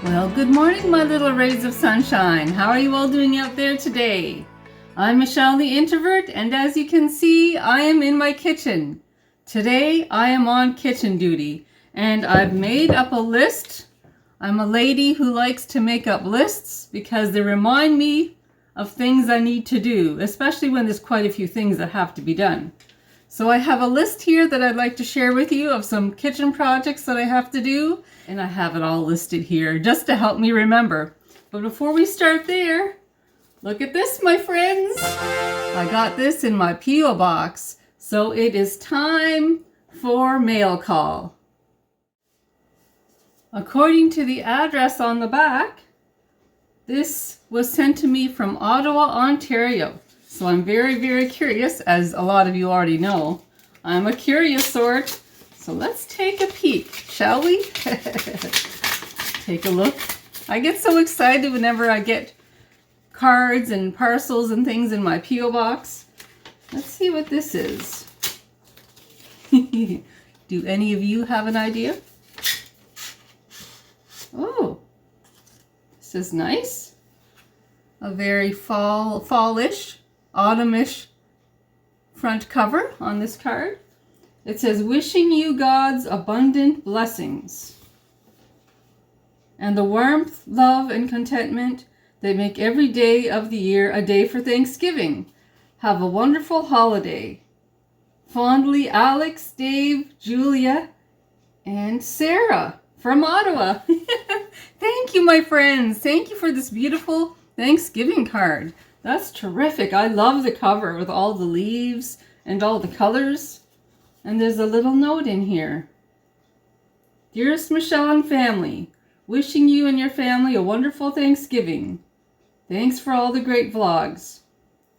Well, good morning, my little rays of sunshine. How are you all doing out there today? I'm Michelle the Introvert, and as you can see, I am in my kitchen. Today, I am on kitchen duty, and I've made up a list. I'm a lady who likes to make up lists because they remind me of things I need to do, especially when there's quite a few things that have to be done. So I have a list here that I'd like to share with you of some kitchen projects that I have to do, and I have it all listed here just to help me remember. But before we start there, look at this, my friends. I got this in my P.O. box, so it is time for mail call. According to the address on the back, this was sent to me from Ottawa, Ontario. So I'm very, very curious, as a lot of you already know. I'm a curious sort. So let's take a peek, shall we? Take a look. I get so excited whenever I get cards and parcels and things in my P.O. box. Let's see what this is. Do any of you have an idea? Oh, this is nice. A very fallish, autumnish front cover on this card. It says, wishing you God's abundant blessings and the warmth, love, and contentment that make every day of the year a day for Thanksgiving. Have a wonderful holiday. Fondly, Alex, Dave, Julia, and Sarah from Ottawa. Thank you, my friends. Thank you for this beautiful Thanksgiving card. That's terrific. I love the cover with all the leaves and all the colors. And there's a little note in here. Dearest Michelle and family, wishing you and your family a wonderful Thanksgiving. Thanks for all the great vlogs.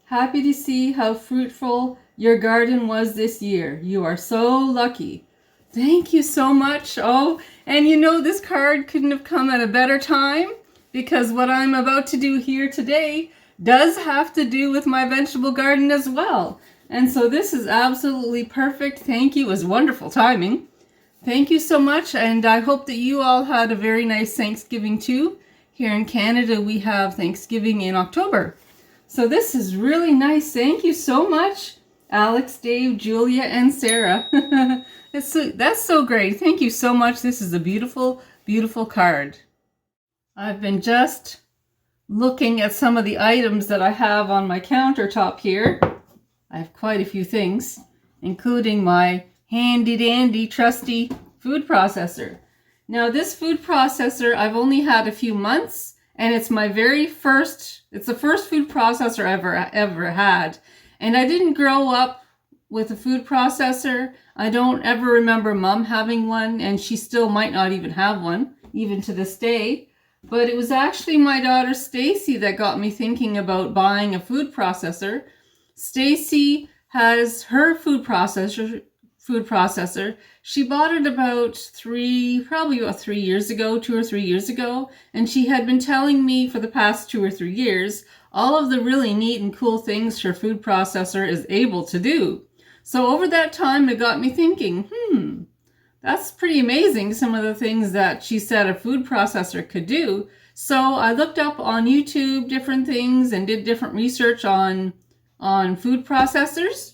Happy to see how fruitful your garden was this year. You are so lucky. Thank you so much. Oh, and you know, this card couldn't have come at a better time, because what I'm about to do here today does have to do with my vegetable garden as well. And so this is absolutely perfect. Thank you. It was wonderful timing. Thank you so much, and I hope that you all had a very nice Thanksgiving too. Here in Canada, we have Thanksgiving in October. So this is really nice. Thank you so much, Alex, Dave, Julia, and Sarah. That's so great. Thank you so much. This is a beautiful, beautiful card. I've been just looking at some of the items that I have on my countertop here. I have quite a few things, including my handy dandy trusty food processor. Now this food processor I've only had a few months, and it's the first food processor I've ever had. And I didn't grow up with a food processor. I don't ever remember Mom having one, and she still might not even have one, even to this day. But it was actually my daughter Stacy that got me thinking about buying a food processor. Stacy has her food processor. She bought it about 2 or 3 years ago, and she had been telling me for the past 2 or 3 years all of the really neat and cool things her food processor is able to do. So over that time, it got me thinking, that's pretty amazing, some of the things that she said a food processor could do. So I looked up on YouTube different things and did different research on food processors.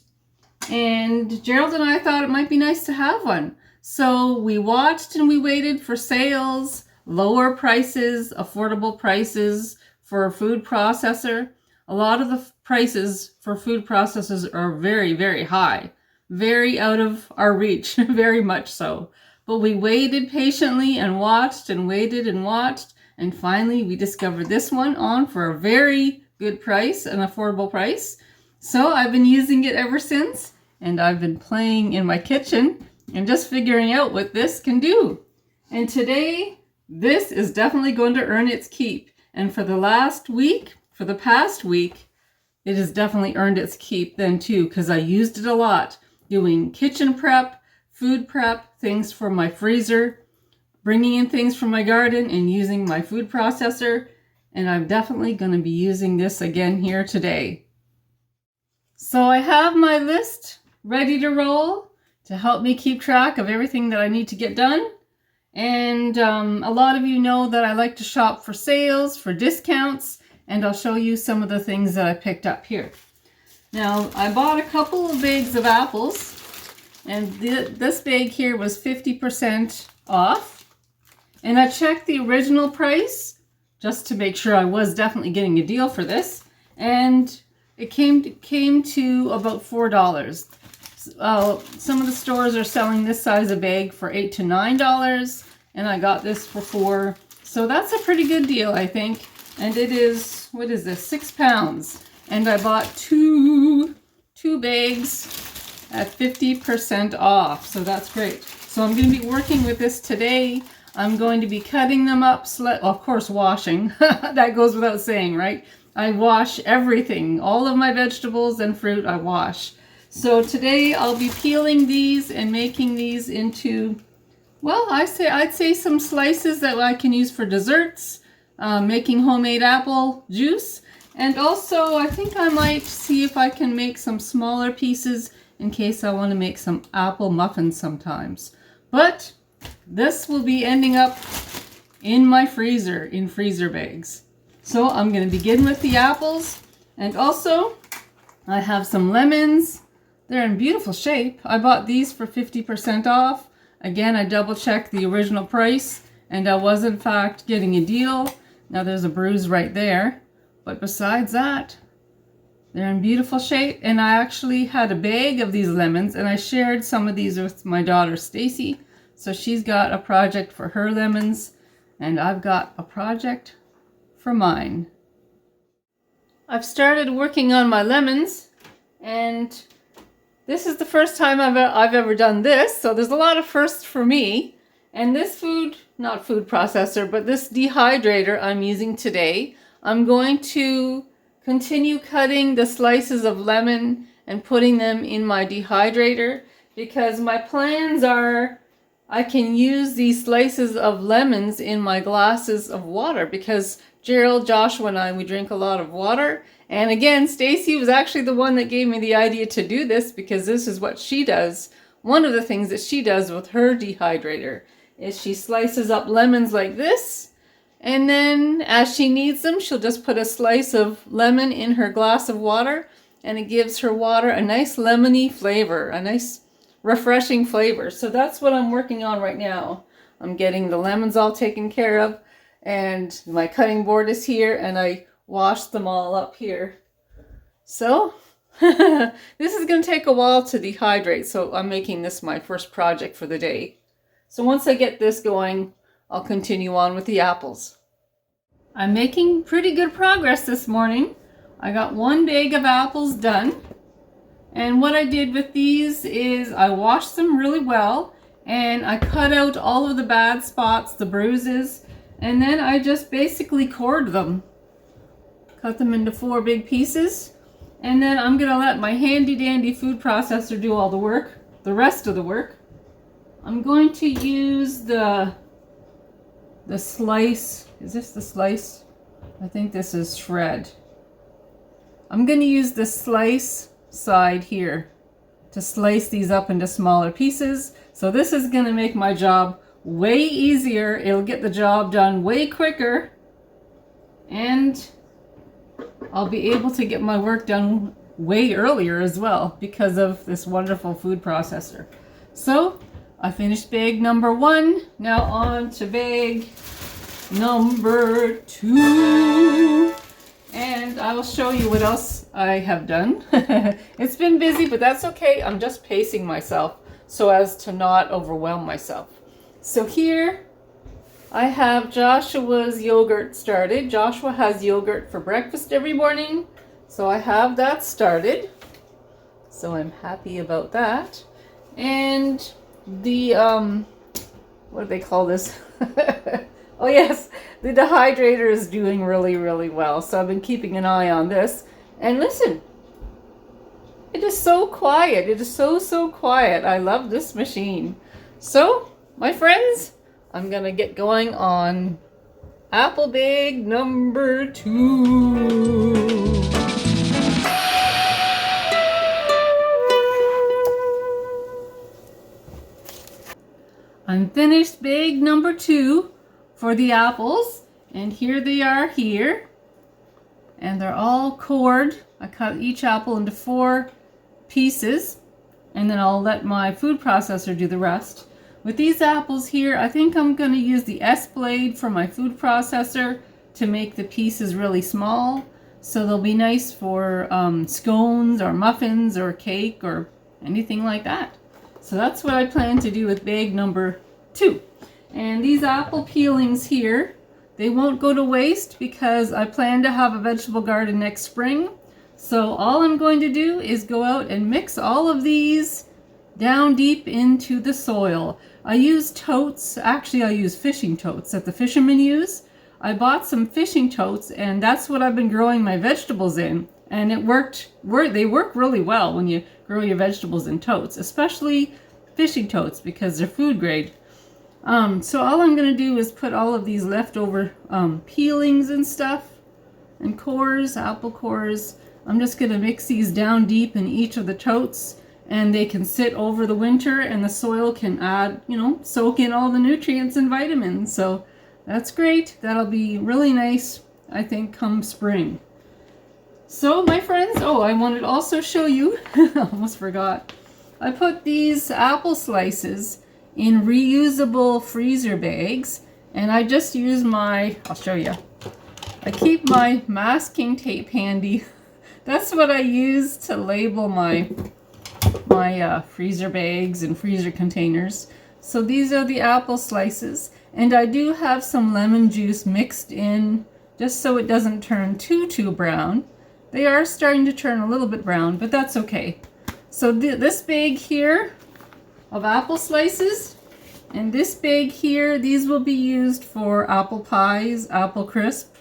And Gerald and I thought it might be nice to have one. So we watched and we waited for sales lower prices, affordable prices for a food processor. A lot of the prices for food processors are very, very high, very out of our reach, very much so. But we waited patiently and watched and waited and watched, and finally we discovered this one on for a very good price, an affordable price. So I've been using it ever since, and I've been playing in my kitchen and just figuring out what this can do. And today, this is definitely going to earn its keep. And for the past week, it has definitely earned its keep then too, because I used it a lot doing kitchen prep, food prep, things for my freezer, bringing in things from my garden and using my food processor. And I'm definitely going to be using this again here today. So I have my list ready to roll to help me keep track of everything that I need to get done. And a lot of you know that I like to shop for sales, for discounts, and I'll show you some of the things that I picked up here. Now, I bought a couple of bags of apples, and this bag here was 50% off. And I checked the original price just to make sure I was definitely getting a deal for this, and it came to about $4. Some of the stores are selling this size of bag for $8 to $9, and I got this for $4. So that's a pretty good deal, I think. And it is, what is this, 6 pounds. And I bought two bags at 50% off. So that's great. So I'm going to be working with this today. I'm going to be cutting them up, of course washing. That goes without saying, right? I wash everything. All of my vegetables and fruit I wash. So today I'll be peeling these and making these into, well, I'd say some slices that I can use for desserts, making homemade apple juice, and also I think I might see if I can make some smaller pieces in case I want to make some apple muffins sometimes. But this will be ending up in my freezer, in freezer bags. So I'm going to begin with the apples, and also I have some lemons. They're in beautiful shape. I bought these for 50% off. Again, I double checked the original price, and I was in fact getting a deal. Now there's a bruise right there, but besides that, they're in beautiful shape. And I actually had a bag of these lemons, and I shared some of these with my daughter Stacy. So she's got a project for her lemons, and I've got a project for mine. I've started working on my lemons, and this is the first time I've ever done this, so there's a lot of firsts for me. And this not food processor, but this dehydrator I'm using today, I'm going to continue cutting the slices of lemon and putting them in my dehydrator, because my plans are I can use these slices of lemons in my glasses of water, because Gerald, Joshua, and I, we drink a lot of water. And again, Stacy was actually the one that gave me the idea to do this, because this is what she does. One of the things that she does with her dehydrator is she slices up lemons like this, and then as she needs them, she'll just put a slice of lemon in her glass of water, and it gives her water a nice lemony flavor, a nice refreshing flavor. So that's what I'm working on right now. I'm getting the lemons all taken care of, and my cutting board is here, and I washed them all up here. So this is going to take a while to dehydrate, so I'm making this my first project for the day. So once I get this going, I'll continue on with the apples. I'm making pretty good progress this morning. I got one bag of apples done. And what I did with these is I washed them really well, and I cut out all of the bad spots, the bruises, and then I just basically cored them. Cut them into 4 big pieces, and then I'm gonna let my handy dandy food processor do all the work, the rest of the work. I'm going to use the slice. Is this the slice? I think this is shred. I'm going to use the slice side here to slice these up into smaller pieces. So this is going to make my job way easier. It'll get the job done way quicker, and I'll be able to get my work done way earlier as well because of this wonderful food processor. So I finished bag number 1. Now on to bag number 2. And I will show you what else I have done. It's been busy, but that's okay. I'm just pacing myself so as to not overwhelm myself. So here I have Joshua's yogurt started. Joshua has yogurt for breakfast every morning, so I have that started. So I'm happy about that. And the, what do they call this? Oh yes, the dehydrator is doing really, really well. So I've been keeping an eye on this. And listen, it is so quiet. It is so quiet. I love this machine. So, my friends, I'm gonna get going on apple bag number 2. Unfinished bag number 2 for the apples, and here they are here, and they're all cored. I cut each apple into 4 pieces, and then I'll let my food processor do the rest. With these apples here, I think I'm going to use the S blade for my food processor to make the pieces really small, so they'll be nice for scones or muffins or cake or anything like that. So that's what I plan to do with bag number 2. And these apple peelings here, they won't go to waste because I plan to have a vegetable garden next spring. So all I'm going to do is go out and mix all of these down deep into the soil. I use totes, actually I use fishing totes that the fishermen use. I bought some fishing totes, and that's what I've been growing my vegetables in. And they work really well when you grow your vegetables in totes, especially fishing totes because they're food grade. So all I'm going to do is put all of these leftover peelings and stuff and cores, apple cores. I'm just going to mix these down deep in each of the totes, and they can sit over the winter, and the soil can add, soak in all the nutrients and vitamins. So that's great. That'll be really nice, I think, come spring. So my friends, I wanted to also show you, almost forgot, I put these apple slices in reusable freezer bags, and I just use I'll show you. I keep my masking tape handy. That's what I use to label my freezer bags and freezer containers. So these are the apple slices, and I do have some lemon juice mixed in just so it doesn't turn too brown. They are starting to turn a little bit brown, but that's okay. So this bag here of apple slices, and this bag here, these will be used for apple pies, apple crisp,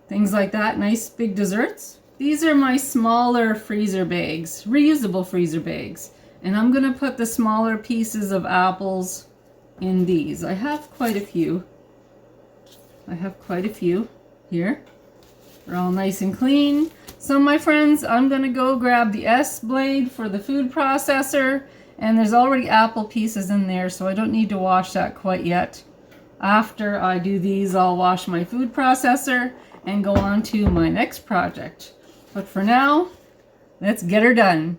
things like that, nice big desserts. These are my smaller freezer bags, reusable freezer bags, and I'm going to put the smaller pieces of apples in these. I have quite a few. Here. They're all nice and clean. So my friends, I'm going to go grab the S blade for the food processor, and there's already apple pieces in there, so I don't need to wash that quite yet. After I do these, I'll wash my food processor and go on to my next project. But for now, let's get her done.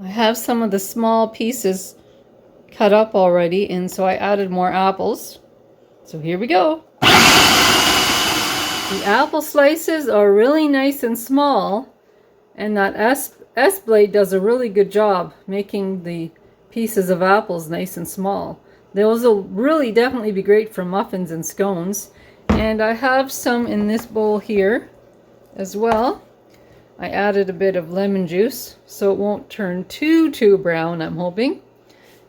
I have some of the small pieces cut up already, and so I added more apples. So here we go. The apple slices are really nice and small, and that S blade does a really good job making the pieces of apples nice and small. Those will really definitely be great for muffins and scones. And I have some in this bowl here as well. I added a bit of lemon juice so it won't turn too brown, I'm hoping.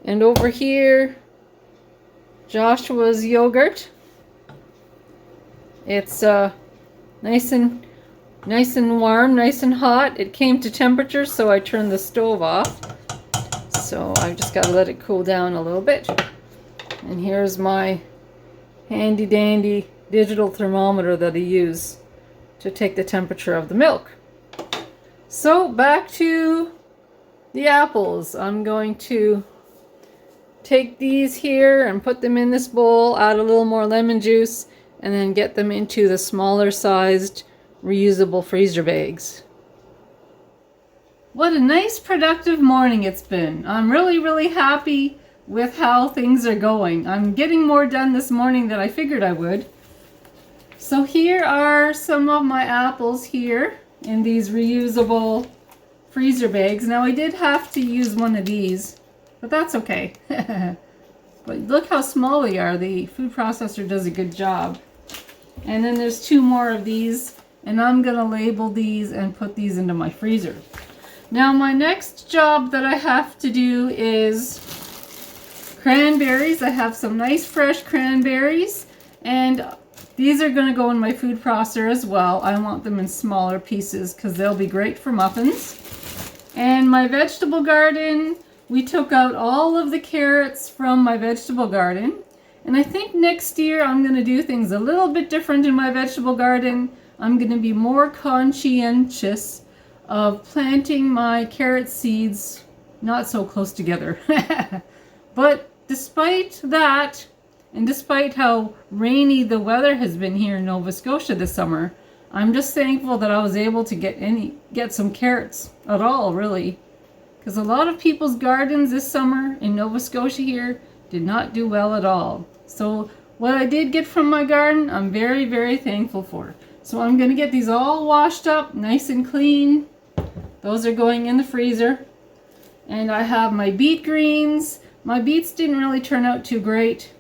And over here, Joshua's yogurt. It's nice and warm, nice and hot. It came to temperature, so I turned the stove off. So I've just got to let it cool down a little bit. And here's my handy dandy digital thermometer that I use to take the temperature of the milk. So back to the apples. I'm going to take these here and put them in this bowl, add a little more lemon juice, and then get them into the smaller sized reusable freezer bags. What a nice productive morning it's been. I'm really happy with how things are going. I'm getting more done this morning than I figured I would. So here are some of my apples here in these reusable freezer bags. Now I did have to use one of these, but that's okay. But look how small they are. The food processor does a good job. And then there's 2 more of these, and I'm gonna label these and put these into my freezer. Now my next job that I have to do is cranberries. I have some nice fresh cranberries, and these are going to go in my food processor as well. I want them in smaller pieces because they'll be great for muffins. And my vegetable garden, we took out all of the carrots from my vegetable garden. And I think next year I'm going to do things a little bit different in my vegetable garden. I'm going to be more conscientious of planting my carrot seeds not so close together. But despite that, and despite how rainy the weather has been here in Nova Scotia this summer, I'm just thankful that I was able to get some carrots at all, really. Because a lot of people's gardens this summer in Nova Scotia here did not do well at all. So what I did get from my garden, I'm very, very thankful for. So I'm going to get these all washed up, nice and clean. Those are going in the freezer. And I have my beet greens. My beets didn't really turn out too great.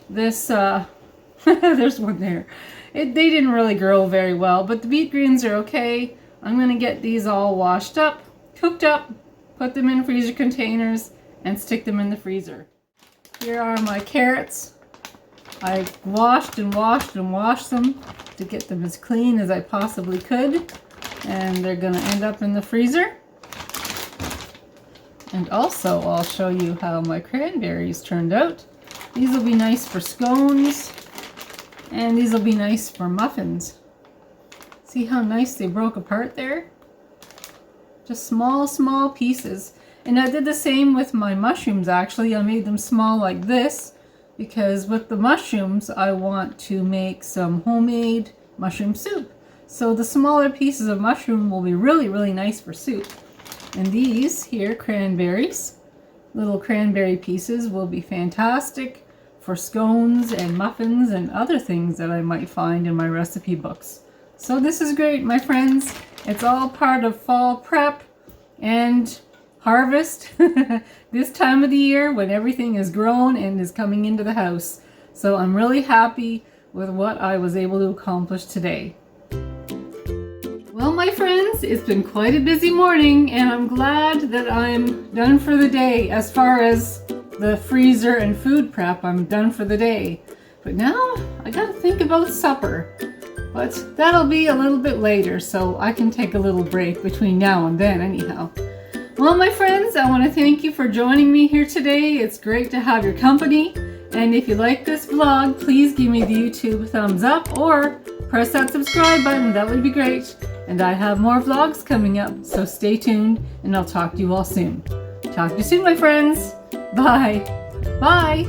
This, there's one there. They didn't really grow very well, but the beet greens are okay. I'm going to get these all washed up, cooked up, put them in freezer containers, and stick them in the freezer. Here are my carrots. I washed and washed and washed them to get them as clean as I possibly could. And they're going to end up in the freezer. And also, I'll show you how my cranberries turned out. These will be nice for scones, and these will be nice for muffins. See how nice they broke apart there? Just small, small pieces. And I did the same with my mushrooms, actually. I made them small like this, because with the mushrooms, I want to make some homemade mushroom soup. So the smaller pieces of mushroom will be really, really nice for soup. And these here, cranberries, little cranberry pieces, will be fantastic for scones and muffins and other things that I might find in my recipe books. So this is great, my friends. It's all part of fall prep and harvest this time of the year when everything is grown and is coming into the house. So I'm really happy with what I was able to accomplish today. Well, my friends, it's been quite a busy morning, and I'm glad that I'm done for the day. As far as the freezer and food prep, I'm done for the day. But now I gotta think about supper. But that'll be a little bit later, so I can take a little break between now and then anyhow. Well, my friends, I want to thank you for joining me here today. It's great to have your company. And if you like this vlog, please give me the YouTube thumbs up or press that subscribe button. That would be great. And I have more vlogs coming up, so stay tuned, and I'll talk to you all soon. Talk to you soon, my friends. Bye. Bye.